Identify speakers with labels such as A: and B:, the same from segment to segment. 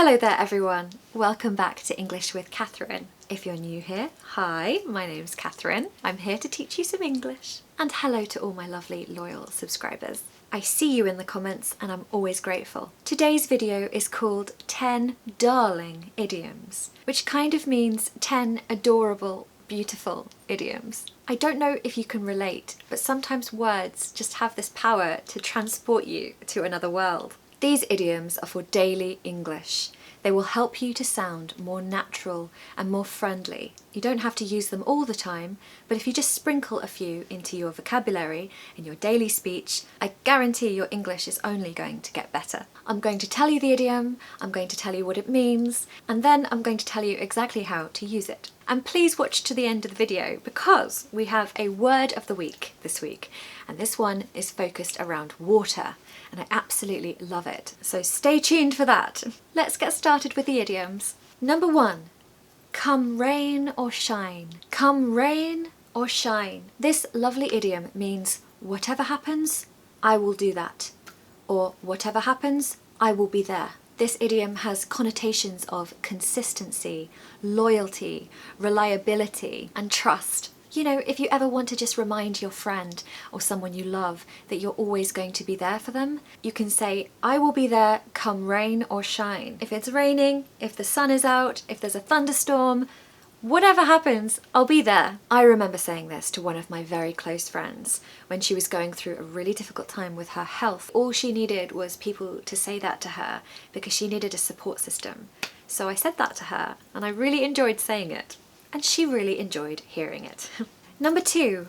A: Hello there everyone, welcome back to English with Catherine. If you're new here, hi, my name's Catherine. I'm here to teach you some English. And hello to all my lovely loyal subscribers. I see you in the comments and I'm always grateful. Today's video is called 10 Darling Idioms, which kind of means 10 adorable, beautiful idioms. I don't know if you can relate, but sometimes words just have this power to transport you to another world. These idioms are for daily English. They will help you to sound more natural and more friendly. You don't have to use them all the time, but if you just sprinkle a few into your vocabulary in your daily speech, I guarantee your English is only going to get better. I'm going to tell you the idiom, I'm going to tell you what it means, and then I'm going to tell you exactly how to use it. And please watch to the end of the video because we have a word of the week this week, and this one is focused around water, and I absolutely love it. So stay tuned for that. Let's get started with the idioms. Number 1. Come rain or shine. Come rain or shine. This lovely idiom means whatever happens, I will do that. Or whatever happens, I will be there. This idiom has connotations of consistency, loyalty, reliability, and trust. You know, if you ever want to just remind your friend or someone you love that you're always going to be there for them, you can say, I will be there come rain or shine. If it's raining, if the sun is out, if there's a thunderstorm, whatever happens, I'll be there. I remember saying this to one of my very close friends when she was going through a really difficult time with her health. All she needed was people to say that to her because she needed a support system. So I said that to her and I really enjoyed saying it. And she really enjoyed hearing it. Number 2,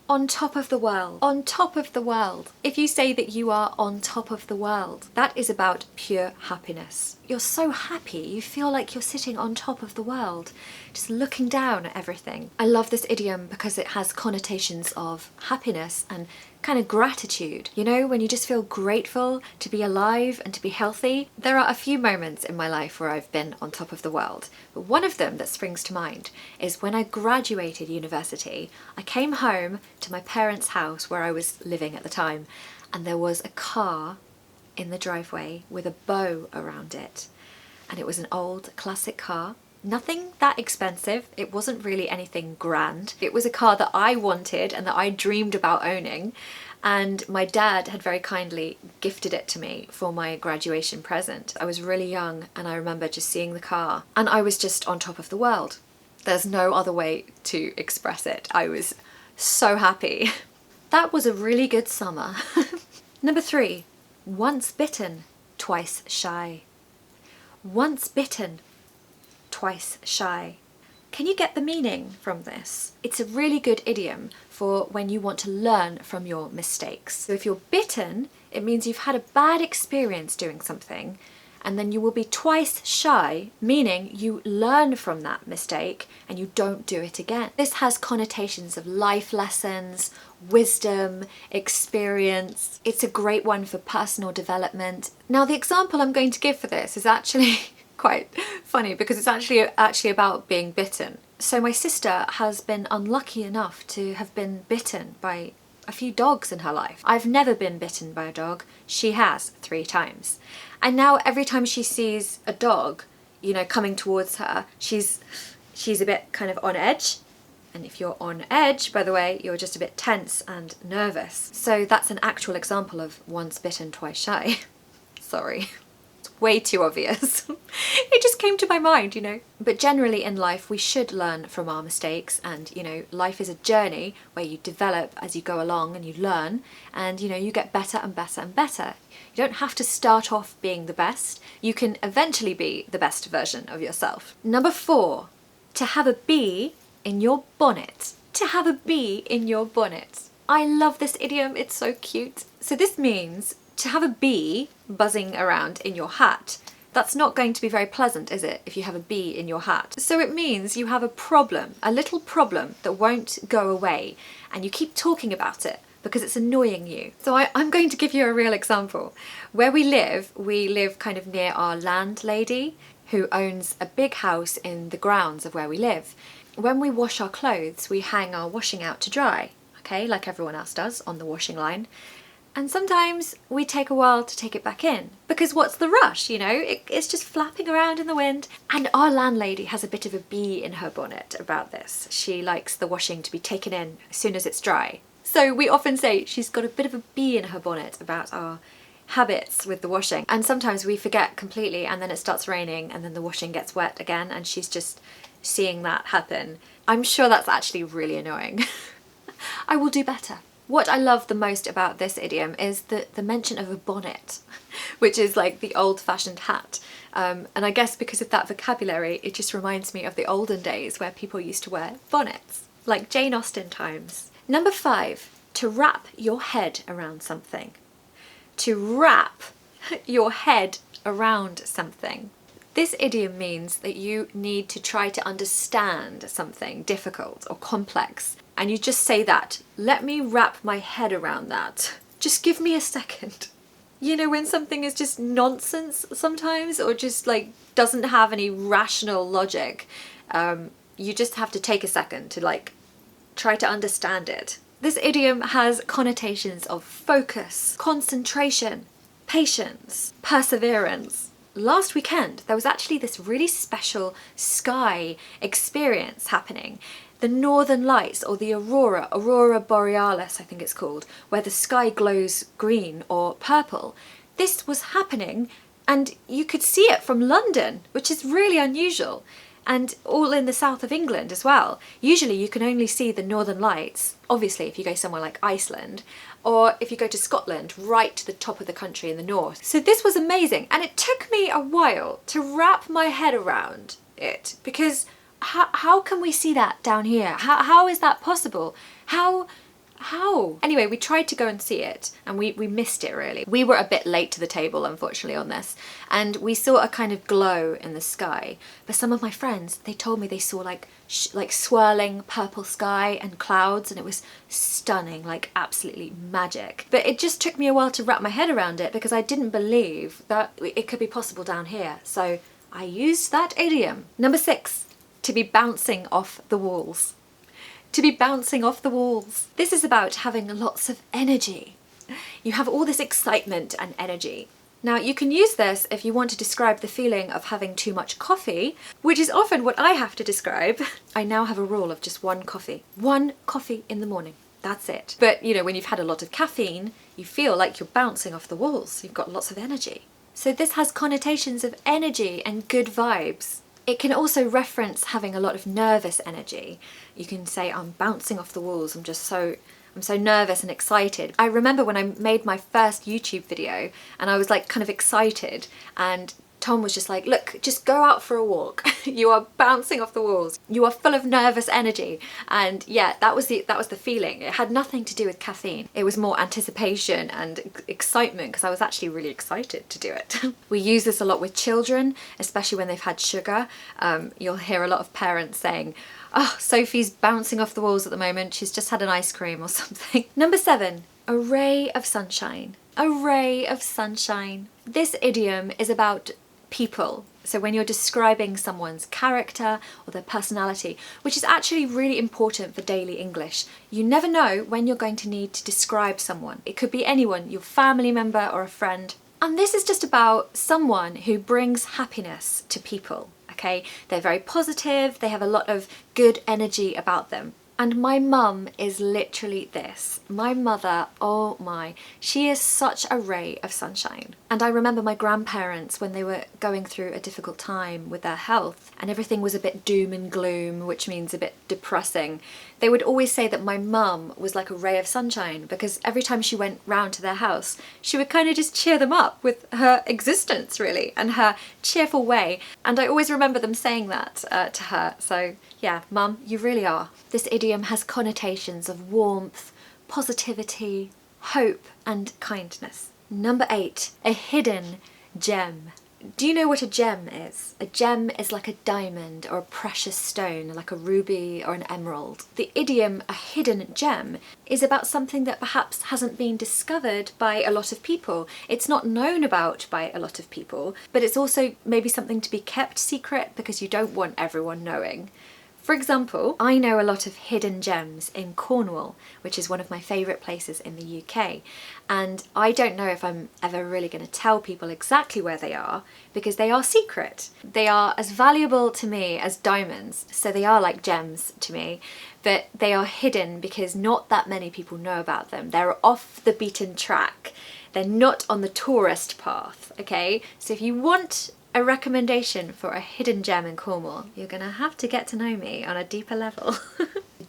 A: on top of the world. On top of the world. If you say that you are on top of the world, that is about pure happiness. You're so happy, you feel like you're sitting on top of the world, just looking down at everything. I love this idiom because it has connotations of happiness and kind of gratitude. You know, when you just feel grateful to be alive and to be healthy. There are a few moments in my life where I've been on top of the world, but one of them that springs to mind is when I graduated university. I came home to my parents' house where I was living at the time, and there was a car in the driveway with a bow around it, and it was an old classic car. Nothing that expensive, it wasn't really anything grand. It was a car that I wanted and that I dreamed about owning, and my dad had very kindly gifted it to me for my graduation present. I was really young and I remember just seeing the car and I was just on top of the world. There's no other way to express it. I was so happy. That was a really good summer. Number 3, once bitten, twice shy. Once bitten, twice shy. Can you get the meaning from this? It's a really good idiom for when you want to learn from your mistakes. So if you're bitten, it means you've had a bad experience doing something, and then you will be twice shy, meaning you learn from that mistake and you don't do it again. This has connotations of life lessons, wisdom, experience. It's a great one for personal development. Now the example I'm going to give for this is actually quite funny because it's actually about being bitten. So my sister has been unlucky enough to have been bitten by a few dogs in her life. I've never been bitten by a dog. She has 3 times. And now every time she sees a dog, you know, coming towards her, she's a bit kind of on edge. And if you're on edge, by the way, you're just a bit tense and nervous. So that's an actual example of once bitten, twice shy. Sorry. Way too obvious. It just came to my mind, you know. But generally in life we should learn from our mistakes, and you know, life is a journey where you develop as you go along and you learn, and you know, you get better and better and better. You don't have to start off being the best. You can eventually be the best version of yourself. Number 4, to have a bee in your bonnet. To have a bee in your bonnet. I love this idiom, it's so cute. So this means to have a bee buzzing around in your hat. That's not going to be very pleasant, is it, if you have a bee in your hat? So it means you have a problem, a little problem that won't go away, and you keep talking about it because it's annoying you. So I'm going to give you a real example. Where we live kind of near our landlady, who owns a big house in the grounds of where we live. When we wash our clothes, we hang our washing out to dry, okay, like everyone else does on the washing line. And sometimes we take a while to take it back in, because what's the rush, you know? It's just flapping around in the wind. And our landlady has a bit of a bee in her bonnet about this. She likes the washing to be taken in as soon as it's dry. So we often say she's got a bit of a bee in her bonnet about our habits with the washing. And sometimes we forget completely, and then it starts raining and then the washing gets wet again, and she's just seeing that happen. I'm sure that's actually really annoying. I will do better. What I love the most about this idiom is the mention of a bonnet, which is like the old-fashioned hat. And I guess because of that vocabulary, it just reminds me of the olden days where people used to wear bonnets, like Jane Austen times. Number 5, to wrap your head around something. To wrap your head around something. This idiom means that you need to try to understand something difficult or complex, and you just say that. Let me wrap my head around that. Just give me a second. You know, when something is just nonsense sometimes, or just like doesn't have any rational logic, you just have to take a second to like try to understand it. This idiom has connotations of focus, concentration, patience, perseverance. Last weekend, there was actually this really special sky experience happening. The Northern Lights, or the Aurora Borealis I think it's called, where the sky glows green or purple. This was happening and you could see it from London, which is really unusual. And all in the south of England as well. Usually you can only see the Northern Lights, obviously if you go somewhere like Iceland, or if you go to Scotland, right to the top of the country in the north. So this was amazing, and it took me a while to wrap my head around it, because how can we see that down here? How is that possible? How? Anyway, we tried to go and see it, and we missed it really. We were a bit late to the table, unfortunately, on this, and we saw a kind of glow in the sky. But some of my friends, they told me they saw like swirling purple sky and clouds, and it was stunning, like absolutely magic. But it just took me a while to wrap my head around it, because I didn't believe that it could be possible down here. So I used that idiom. Number 6, to be bouncing off the walls. To be bouncing off the walls. This is about having lots of energy. You have all this excitement and energy. Now you can use this if you want to describe the feeling of having too much coffee, which is often what I have to describe. I now have a rule of just one coffee. One coffee in the morning. That's it. But you know, when you've had a lot of caffeine, you feel like you're bouncing off the walls. You've got lots of energy. So this has connotations of energy and good vibes. It can also reference having a lot of nervous energy. You can say, I'm bouncing off the walls, I'm so nervous and excited. I remember when I made my first YouTube video and I was like kind of excited, and Tom was just like, look, just go out for a walk. You are bouncing off the walls. You are full of nervous energy. And yeah, that was the feeling. It had nothing to do with caffeine. It was more anticipation and excitement, because I was actually really excited to do it. We use this a lot with children, especially when they've had sugar. You'll hear a lot of parents saying, oh, Sophie's bouncing off the walls at the moment. She's just had an ice cream or something. Number 7, a ray of sunshine. A ray of sunshine. This idiom is about people. So when you're describing someone's character or their personality, which is actually really important for daily English. You never know when you're going to need to describe someone. It could be anyone, your family member or a friend. And this is just about someone who brings happiness to people, okay? They're very positive, they have a lot of good energy about them. And my mum is literally this. My mother, oh my, she is such a ray of sunshine. And I remember my grandparents when they were going through a difficult time with their health and everything was a bit doom and gloom, which means a bit depressing. They would always say that my mum was like a ray of sunshine, because every time she went round to their house, she would kind of just cheer them up with her existence really, and her cheerful way. And I always remember them saying that to her. So yeah, Mum, you really are. This idiom has connotations of warmth, positivity, hope and kindness. Number 8, a hidden gem. Do you know what a gem is? A gem is like a diamond or a precious stone, like a ruby or an emerald. The idiom, a hidden gem, is about something that perhaps hasn't been discovered by a lot of people. It's not known about by a lot of people, but it's also maybe something to be kept secret because you don't want everyone knowing. For example, I know a lot of hidden gems in Cornwall, which is one of my favourite places in the UK, and I don't know if I'm ever really going to tell people exactly where they are because they are secret. They are as valuable to me as diamonds, so they are like gems to me, but they are hidden because not that many people know about them. They're off the beaten track. They're not on the tourist path, okay? So if you want a recommendation for a hidden gem in Cornwall, you're gonna have to get to know me on a deeper level.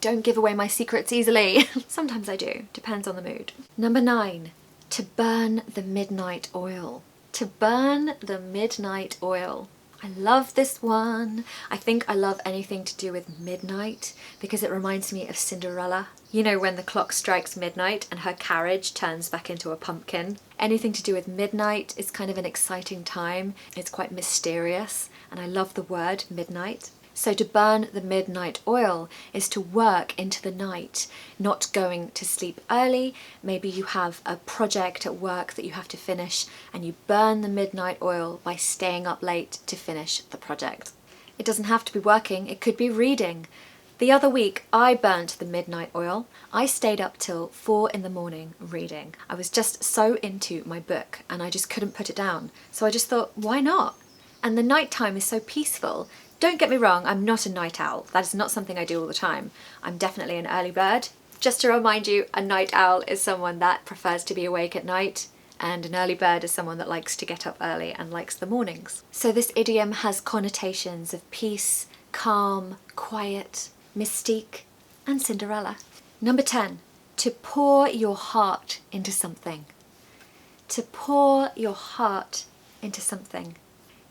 A: Don't give away my secrets easily. Sometimes I do, depends on the mood. Number 9, to burn the midnight oil. To burn the midnight oil. I love this one. I think I love anything to do with midnight because it reminds me of Cinderella. You know, when the clock strikes midnight and her carriage turns back into a pumpkin. Anything to do with midnight is kind of an exciting time. It's quite mysterious and I love the word midnight. So to burn the midnight oil is to work into the night, not going to sleep early. Maybe you have a project at work that you have to finish and you burn the midnight oil by staying up late to finish the project. It doesn't have to be working, it could be reading. The other week I burnt the midnight oil. I stayed up till 4 in the morning reading. I was just so into my book and I just couldn't put it down. So I just thought, why not? And the nighttime is so peaceful. Don't get me wrong, I'm not a night owl. That is not something I do all the time. I'm definitely an early bird. Just to remind you, a night owl is someone that prefers to be awake at night, and an early bird is someone that likes to get up early and likes the mornings. So this idiom has connotations of peace, calm, quiet, mystique, and Cinderella. Number 10, to pour your heart into something. To pour your heart into something.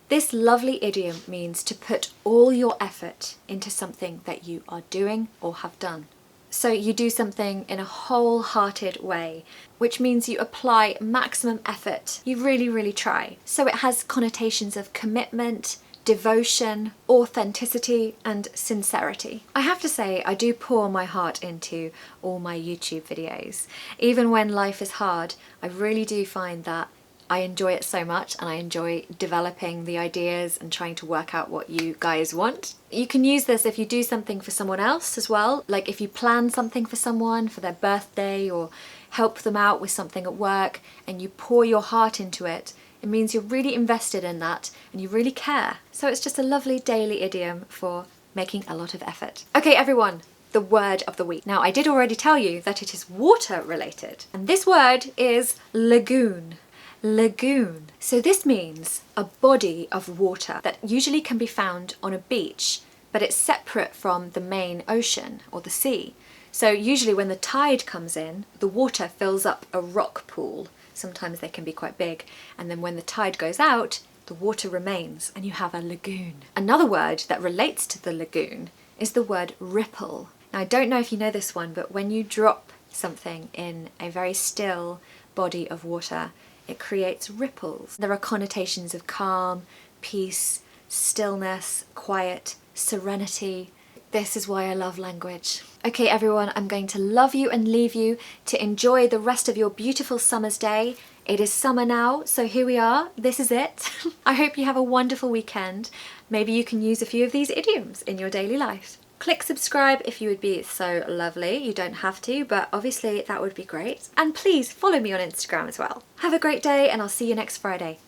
A: This lovely idiom means to put all your effort into something that you are doing or have done. So you do something in a wholehearted way, which means you apply maximum effort. You really, really try. So it has connotations of commitment, devotion, authenticity, and sincerity. I have to say, I do pour my heart into all my YouTube videos. Even when life is hard, I really do find that I enjoy it so much and I enjoy developing the ideas and trying to work out what you guys want. You can use this if you do something for someone else as well, like if you plan something for someone for their birthday or help them out with something at work and you pour your heart into it. It means you're really invested in that and you really care. So it's just a lovely daily idiom for making a lot of effort. Okay everyone, the word of the week. Now I did already tell you that it is water related and this word is lagoon. Lagoon. So this means a body of water that usually can be found on a beach, but it's separate from the main ocean or the sea. So usually when the tide comes in, the water fills up a rock pool. Sometimes they can be quite big. And then when the tide goes out, the water remains and you have a lagoon. Another word that relates to the lagoon is the word ripple. Now I don't know if you know this one, but when you drop something in a very still body of water, it creates ripples. There are connotations of calm, peace, stillness, quiet, serenity. This is why I love language. Okay everyone, I'm going to love you and leave you to enjoy the rest of your beautiful summer's day. It is summer now, so here we are. This is it. I hope you have a wonderful weekend. Maybe you can use a few of these idioms in your daily life. Click subscribe if you would be so lovely. You don't have to, but obviously that would be great. And please follow me on Instagram as well. Have a great day and I'll see you next Friday.